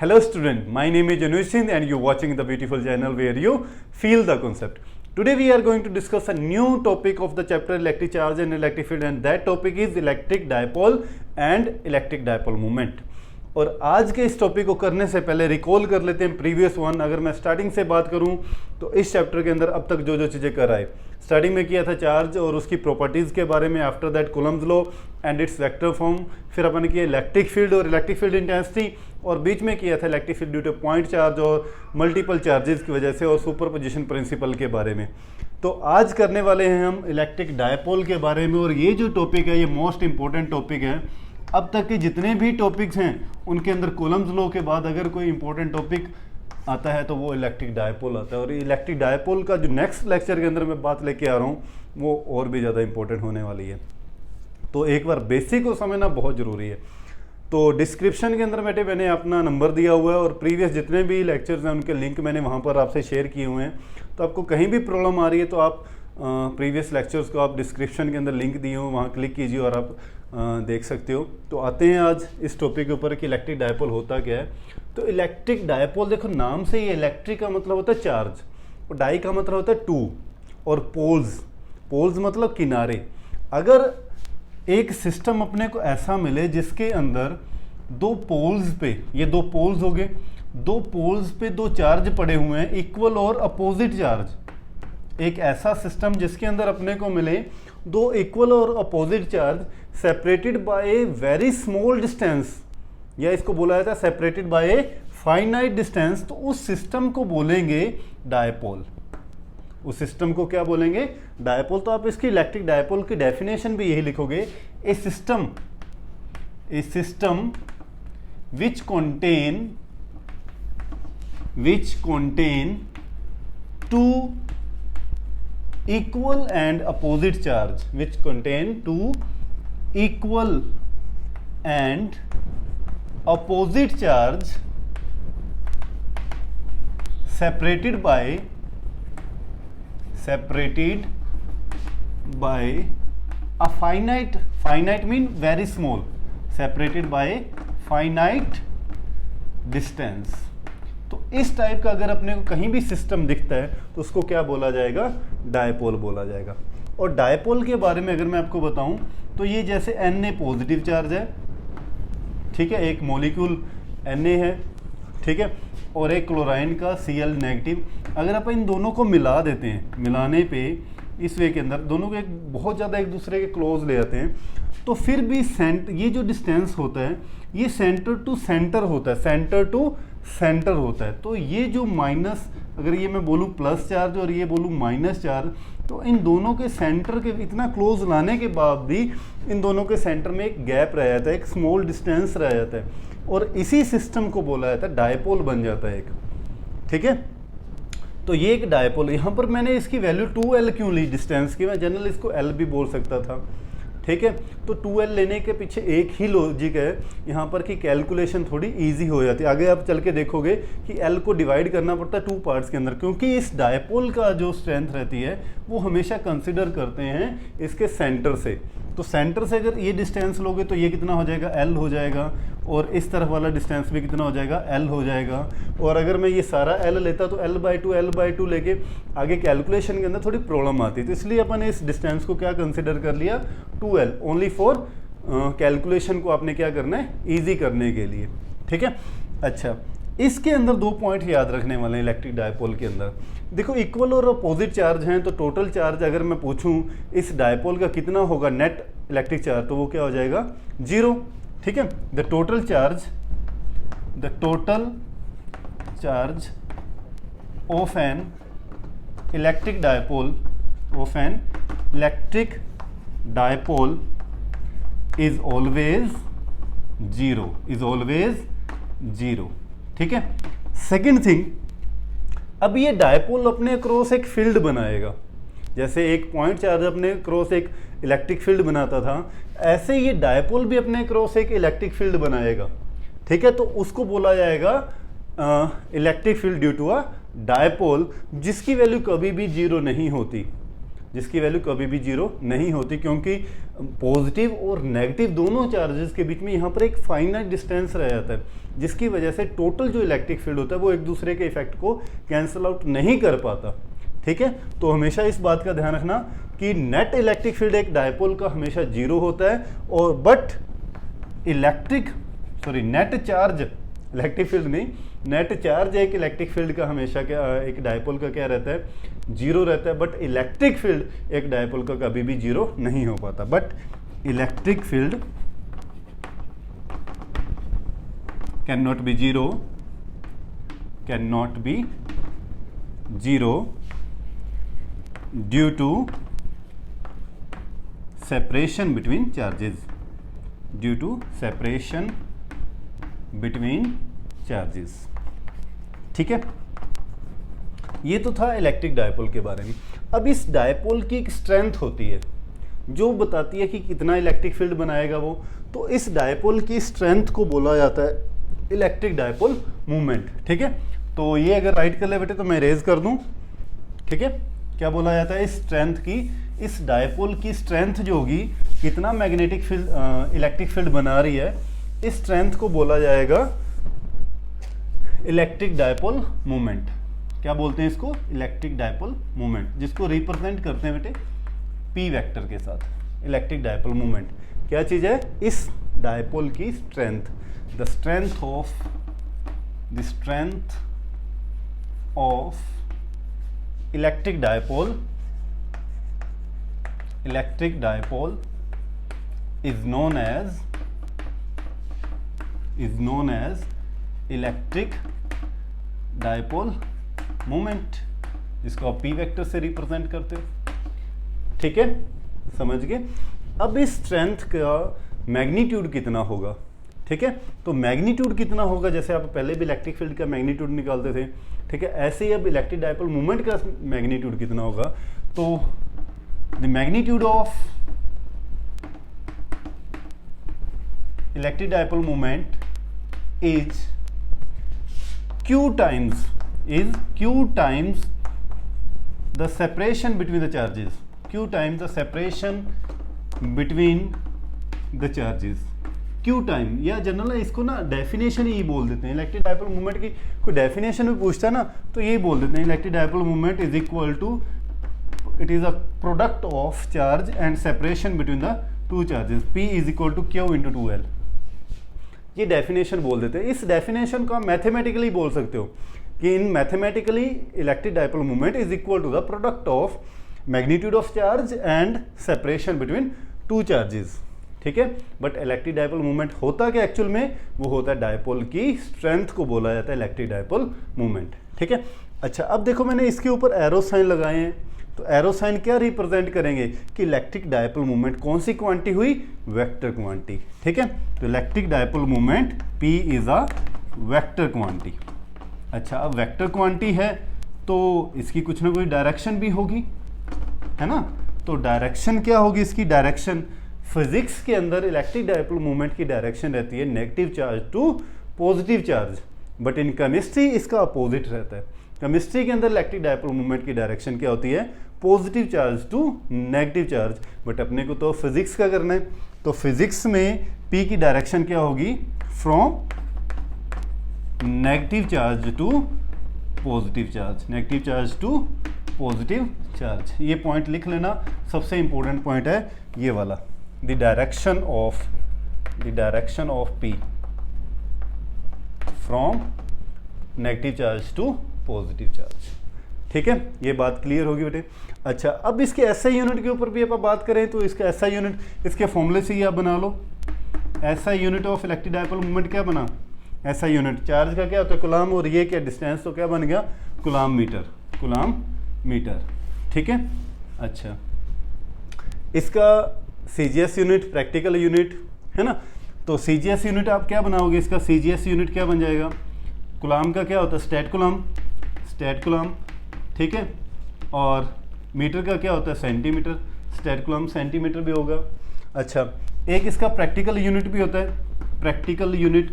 Hello student, my name is Janush Singh and you're watching the beautiful channel where you feel the concept. Today we are going to discuss a new topic of the chapter electric charge and electric field, and that topic is electric dipole and electric dipole moment. और आज के इस topic को करने से पहले recall कर लेते हैं प्रीवियस वन. अगर मैं स्टार्टिंग से बात करूं तो इस चैप्टर के अंदर अब तक जो जो चीज़ें कर आए, स्टार्टिंग में किया था चार्ज और उसकी प्रॉपर्टीज़ के बारे में, after that Coulomb's law and it's vector form, फिर अपन ने किया इलेक्ट्रिक फील्ड और इलेक्ट्रिक फील्ड इंटेंसिटी, और बीच में किया था electric field due two point charge और मल्टीपल चार्जेस की वजह से और सुपरपोजिशन प्रिंसिपल के बारे में. तो आज करने वाले हैं हम इलेक्ट्रिक डायपोल के बारे में, और ये जो टॉपिक है ये मोस्ट इंपॉर्टेंट टॉपिक है. अब तक के जितने भी टॉपिक्स हैं उनके अंदर कूलम्स लॉ के बाद अगर कोई इंपॉर्टेंट टॉपिक आता है तो वो इलेक्ट्रिक डायपोल आता है. और इलेक्ट्रिक डायपोल का जो नेक्स्ट लेक्चर के अंदर मैं बात लेके आ रहा हूँ वो और भी ज़्यादा इंपॉर्टेंट होने वाली है. तो एक बार बेसिक को समझना बहुत ज़रूरी है. तो डिस्क्रिप्शन के अंदर मैंने अपना नंबर दिया हुआ है और प्रीवियस जितने भी लेक्चर्स हैं उनके लिंक मैंने वहाँ पर आपसे शेयर किए हुए हैं. तो आपको कहीं भी प्रॉब्लम आ रही है तो आप प्रीवियस लेक्चर्स को आप डिस्क्रिप्शन के अंदर लिंक दिए हो वहाँ क्लिक कीजिए और आप देख सकते हो. तो आते हैं आज इस टॉपिक के ऊपर कि इलेक्ट्रिक डायपोल होता क्या है. तो इलेक्ट्रिक डायपोल, देखो नाम से ही इलेक्ट्रिक का मतलब होता है चार्ज और डाई का मतलब होता है टू, और पोल्स मतलब किनारे. अगर एक सिस्टम अपने को ऐसा मिले जिसके अंदर दो पोल्स पे, ये दो पोल्स हो गए, दो पोल्स पे दो चार्ज पड़े हुए हैं, इक्वल और अपोजिट चार्ज. एक ऐसा सिस्टम जिसके अंदर अपने को मिले दो इक्वल और opposite charge separated by a very small distance, या इसको बोला जाता है separated by a finite distance, तो उस सिस्टम को बोलेंगे डायपोल. उस सिस्टम को क्या बोलेंगे? डायपोल. तो आप इसकी इलेक्ट्रिक डायपोल की डेफिनेशन भी यही लिखोगे, ए system which contain two equal and opposite charge, which contain two equal and opposite charge separated by a finite mean very small, separated by finite distance. तो इस टाइप का अगर अपने को कहीं भी सिस्टम दिखता है तो उसको क्या बोला जाएगा? डायपोल बोला जाएगा. और डायपोल के बारे में अगर मैं आपको बताऊं तो ये जैसे Na पॉजिटिव चार्ज है, ठीक है, एक मॉलिक्यूल Na है, ठीक है, और एक क्लोराइन का Cl नेगेटिव. अगर आप इन दोनों को मिला देते हैं, मिलाने पे इस वे के अंदर दोनों को एक बहुत ज़्यादा एक दूसरे के क्लोज ले आते हैं, तो फिर भी ये जो डिस्टेंस होता है ये सेंटर टू सेंटर होता है. तो ये जो माइनस, अगर ये मैं बोलूँ प्लस चार्ज और ये बोलूँ माइनस चार्ज, तो इन दोनों के सेंटर के इतना क्लोज लाने के बाद भी इन दोनों के सेंटर में एक गैप रह जाता है, एक स्मॉल डिस्टेंस रह जाता है, और इसी सिस्टम को बोला जाता है डायपोल बन जाता है एक. ठीक है, तो ये एक डायपोल. यहाँ पर मैंने इसकी वैल्यू 2L क्यों ली डिस्टेंस की? मैं जनरल इसको L भी बोल सकता था, ठीक है. तो 2L लेने के पीछे एक ही लॉजिक है यहाँ पर कि कैलकुलेशन थोड़ी इजी हो जाती है. आगे आप चल के देखोगे कि L को डिवाइड करना पड़ता है टू पार्ट्स के अंदर, क्योंकि इस डायपोल का जो स्ट्रेंथ रहती है वो हमेशा कंसिडर करते हैं इसके सेंटर से. तो सेंटर से अगर ये डिस्टेंस लोगे तो ये कितना हो जाएगा? L हो जाएगा, और इस तरफ वाला डिस्टेंस भी कितना हो जाएगा? L हो जाएगा. और अगर मैं ये सारा L लेता तो L/2 लेके आगे कैलकुलेशन के अंदर थोड़ी प्रॉब्लम आती है. तो इसलिए अपन इस डिस्टेंस को क्या कंसिडर कर लिया? 2L, ओनली फॉर कैलकुलेशन को आपने क्या करना है? ईजी करने के लिए. ठीक है. अच्छा, इसके अंदर दो पॉइंट याद रखने वाले हैं इलेक्ट्रिक डायपोल के अंदर. देखो, इक्वल और अपोजिट चार्ज हैं, तो टोटल चार्ज अगर मैं पूछूं इस डायपोल का कितना होगा नेट इलेक्ट्रिक चार्ज, तो वो क्या हो जाएगा? 0. ठीक है. The total charge of an electric dipole is always zero. ठीक है. सेकेंड थिंग, अब ये डायपोल अपने क्रॉस एक फील्ड बनाएगा. जैसे एक पॉइंट चार्ज अपने क्रॉस एक इलेक्ट्रिक फील्ड बनाता था, ऐसे ये डायपोल भी अपने क्रॉस एक इलेक्ट्रिक फील्ड बनाएगा. ठीक है. तो उसको बोला जाएगा electric field due to a dipole, जिसकी वैल्यू कभी भी 0 नहीं होती. जिसकी वैल्यू कभी भी जीरो नहीं होती, क्योंकि पॉजिटिव और नेगेटिव दोनों चार्जेस के बीच में यहाँ पर एक फाइनाइट डिस्टेंस रह जाता है, जिसकी वजह से टोटल जो इलेक्ट्रिक फील्ड होता है वो एक दूसरे के इफेक्ट को कैंसिल आउट नहीं कर पाता। ठीक है, तो हमेशा इस बात का ध्यान रखना कि नेट इलेक्ट्रिक फील्ड एक डायपोल का हमेशा जीरो होता है, और but net charge, electric field नहीं, नेट चार्ज एक इलेक्ट्रिक फील्ड का हमेशा क्या, एक डायपोल का क्या रहता है, जीरो रहता है। बट इलेक्ट्रिक फील्ड एक डायपोल का कभी भी जीरो नहीं हो पाता। But electric field can not be zero, can not be zero due to separation between charges, due to separation between charges. ठीक है, ये तो था इलेक्ट्रिक डायपोल के बारे में। अब इस डायपोल की एक स्ट्रेंथ होती है जो बताती है कि कितना इलेक्ट्रिक फील्ड बनाएगा वो। तो इस डायपोल की स्ट्रेंथ को बोला जाता है इलेक्ट्रिक डायपोल मूवमेंट। ठीक है, तो ये अगर राइट कर ले बेटे तो मैं रेज कर दूं। ठीक है, क्या बोला जाता है इस स्ट्रेंथ की, इस डायपोल की स्ट्रेंथ जो होगी, कितना मैग्नेटिक फील्ड इलेक्ट्रिक फील्ड बना रही है, इस स्ट्रेंथ को बोला जाएगा इलेक्ट्रिक डायपोल मोमेंट। क्या बोलते हैं इसको, इलेक्ट्रिक डायपोल मोमेंट, जिसको रिप्रेजेंट करते हैं बेटे पी वेक्टर के साथ। इलेक्ट्रिक डायपोल मोमेंट क्या चीज है, इस डायपोल की strength, the strength of electric dipole is known as electric dipole moment, जिसको आप पी वेक्टर से रिप्रेजेंट करते हो। ठीक है, समझ गए। अब इस स्ट्रेंथ का मैग्नीट्यूड कितना होगा। ठीक है, तो मैग्नीट्यूड कितना होगा, जैसे आप पहले भी इलेक्ट्रिक फील्ड का मैग्नीट्यूड निकालते थे, ठीक है, ऐसे ही अब इलेक्ट्रिक डायपोल मोमेंट का मैग्नीट्यूड कितना होगा। तो the magnitude of electric dipole moment is q times the separation between the charges, q times the separation between the charges, q time, या जनरल इसको ना डेफिनेशन ही बोल देते हैं। इलेक्ट्रिक डायपोल मूवमेंट की कोई डेफिनेशन भी पूछता है ना तो यही बोल देते हैं, electric dipole movement is equal to, it is a product of charge and separation between the two charges, p is equal to q into 2l। ये डेफिनेशन बोल देते हैं। इस डेफिनेशन को आप मैथमेटिकली बोल सकते हो कि in mathematically electric dipole movement is equal to the product of magnitude of charge and separation between two charges. ठीक है, बट इलेक्ट्रिक डायपोल मूवमेंट होता क्या एक्चुअल में, वो होता है डायपोल की स्ट्रेंथ को बोला जाता है इलेक्ट्रिक डायपोल मूवमेंट। ठीक है, अच्छा अब देखो मैंने इसके ऊपर एरो साइन लगाए हैं, तो एरो साइन क्या रिप्रेजेंट करेंगे कि इलेक्ट्रिक डायपोल मूवमेंट कौन सी क्वांटिटी हुई, वेक्टर क्वांटिटी। ठीक है, तो electric dipole movement P is a vector quantity. अच्छा, अब वेक्टर क्वांटिटी है तो इसकी कुछ ना कुछ डायरेक्शन भी होगी, है ना। तो डायरेक्शन क्या होगी इसकी, डायरेक्शन फिजिक्स के अंदर इलेक्ट्रिक डायपोल मूवमेंट की डायरेक्शन रहती है negative charge to positive charge, but in chemistry इसका अपोजिट रहता है। केमिस्ट्री के अंदर इलेक्ट्रिक डायपोल मूवमेंट की डायरेक्शन क्या होती है, positive charge to negative charge, but अपने को तो फिजिक्स का करना है। तो फिजिक्स में P की डायरेक्शन क्या होगी, from negative charge to positive charge, negative charge to positive charge. ये पॉइंट लिख लेना, सबसे इंपॉर्टेंट पॉइंट है ये वाला, the direction of P from negative charge to positive charge. ठीक है, ये बात क्लियर होगी बेटे। अच्छा, अब इसके एसआई यूनिट के ऊपर भी आप बात करें तो इसका एसआई यूनिट इसके फॉर्मूले से ही आप बना लो। SI unit of electric dipole movement क्या बना, एसआई यूनिट चार्ज का क्या होता है, कूलाम, और ये क्या डिस्टेंस, तो क्या बन गया, कूलाम मीटर। ठीक है, अच्छा इसका सीजीएस यूनिट प्रैक्टिकल यूनिट है ना, तो सीजीएस यूनिट आप क्या बनाओगे, इसका सीजीएस यूनिट क्या बन जाएगा, कूलाम का क्या होता है, स्टेट कूलाम। ठीक है, और मीटर का क्या होता है, सेंटीमीटर, स्टेट कूलाम सेंटीमीटर भी होगा। अच्छा, एक इसका प्रैक्टिकल यूनिट भी होता है, प्रैक्टिकल यूनिट।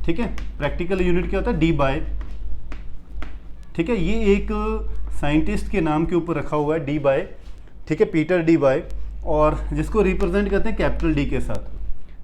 ठीक है, प्रैक्टिकल यूनिट क्या होता है, डी बाय। ठीक है, ये एक साइंटिस्ट के नाम के ऊपर रखा हुआ है डी बाय, ठीक है, पीटर डी बाय, और जिसको रिप्रेजेंट करते हैं कैपिटल डी के साथ,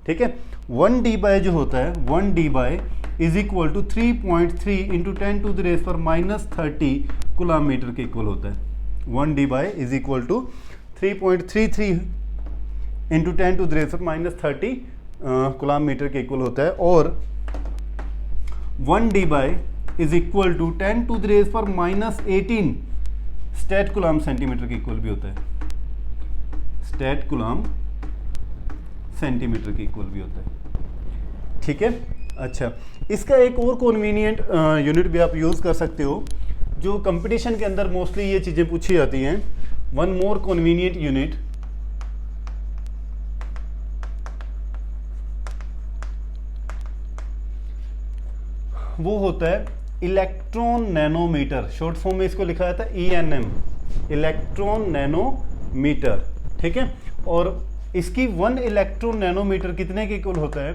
ठीक है। 1 डी बाय जो होता है, 1 debye is equal to 3.3 into 10 to the raise पर -30 कूलम मीटर के इक्वल होता है। 1 debye is equal to 3.33 into 10 to the raise पर -30 कूलम मीटर के इक्वल होता है, और 1 debye is equal to 10 to the raise पर -18 स्टेट कूलम सेंटीमीटर के इक्वल भी होता है, स्टेट कूलम सेंटीमीटर के इक्वल भी होता है, ठीक है। अच्छा, इसका एक और कन्वीनियंट यूनिट भी आप यूज़ कर सकते हो, जो कंपटीशन के अंदर मोस्टली ये चीज़ें पूछी जाती हैं। वन मोर कन्वीनियंट यूनिट, वो होता है इलेक्ट्रॉन नैनोमीटर। शॉर्ट फॉर्म में इसको लिखा जाता है ENM, इलेक्ट्रॉन नैनोमीटर, ठीक है। और इसकी 1 इलेक्ट्रॉन नैनोमीटर कितने के इक्वल होता है,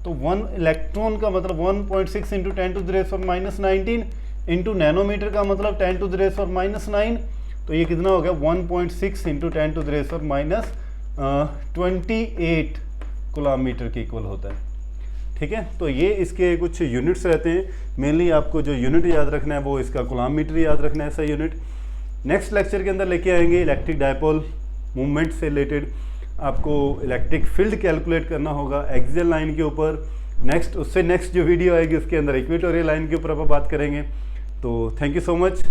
तो 1 इलेक्ट्रॉन का मतलब 1.6 इंटू 10 टू द रेज पर -19 इंटू नैनोमीटर का मतलब 10 टू द रेज पर -9, तो ये कितना हो गया 1.6 इंटू 10 टू द रेज पर -28 कूलम मीटर के इक्वल होता है, ठीक है। तो ये इसके कुछ यूनिट्स रहते हैं। मेनली आपको जो यूनिट याद रखना है वो इसका कूलम मीटर याद रखना है, ऐसा यूनिट। नेक्स्ट लेक्चर के अंदर लेके आएंगे इलेक्ट्रिक डायपोल मूवमेंट से रिलेटेड, आपको इलेक्ट्रिक फील्ड कैलकुलेट करना होगा एक्सियल लाइन के ऊपर। नेक्स्ट जो वीडियो आएगी उसके अंदर इक्वेटोरियल लाइन के ऊपर आप बात करेंगे। तो थैंक यू सो मच।